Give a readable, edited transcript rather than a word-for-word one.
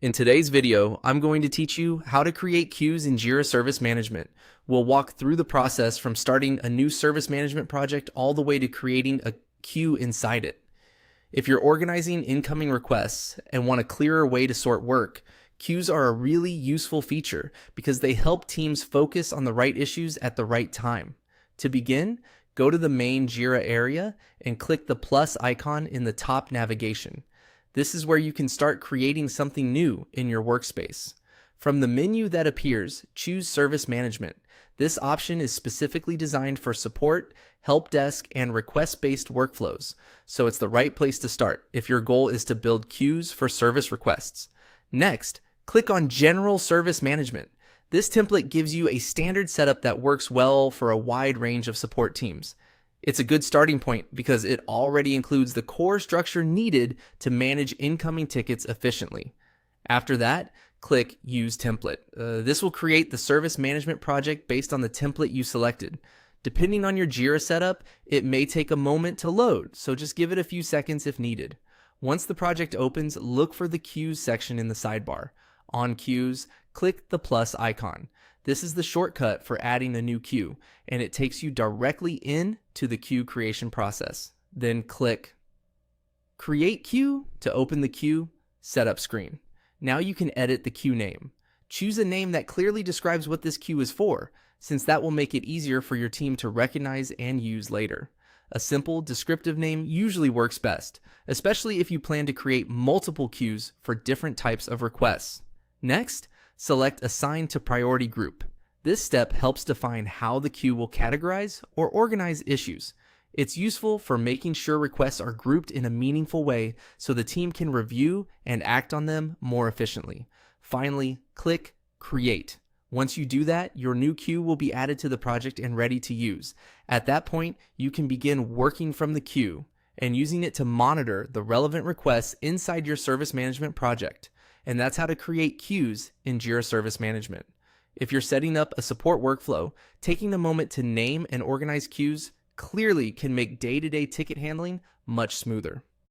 In today's video, I'm going to teach you how to create queues in Jira Service Management. We'll walk through the process from starting a new service management project all the way to creating a queue inside it. If you're organizing incoming requests and want a clearer way to sort work, queues are a really useful feature because they help teams focus on the right issues at the right time. To begin, go to the main Jira area and click the plus icon in the top navigation. This is where you can start creating something new in your workspace. From the menu that appears, choose Service Management. This option is specifically designed for support, help desk, and request-based workflows, so it's the right place to start if your goal is to build queues for service requests. Next, click on General Service Management. This template gives you a standard setup that works well for a wide range of support teams. It's a good starting point because it already includes the core structure needed to manage incoming tickets efficiently. After that, click Use Template. This will create the service management project based on the template you selected. Depending on your Jira setup, it may take a moment to load, so just give it a few seconds if needed. Once the project opens, look for the Queues section in the sidebar. On Queues, click the plus icon. This is the shortcut for adding a new queue, and it takes you directly into the queue creation process. Then click Create Queue to open the queue setup screen. Now you can edit the queue name. Choose a name that clearly describes what this queue is for, since that will make it easier for your team to recognize and use later. A simple, descriptive name usually works best, especially if you plan to create multiple queues for different types of requests. Next, select Assign to Priority Group. This step helps define how the queue will categorize or organize issues. It's useful for making sure requests are grouped in a meaningful way so the team can review and act on them more efficiently. Finally, click Create. Once you do that, your new queue will be added to the project and ready to use. At that point, you can begin working from the queue and using it to monitor the relevant requests inside your service management project. And that's how to create queues in Jira Service Management. If you're setting up a support workflow, taking a moment to name and organize queues clearly can make day-to-day ticket handling much smoother.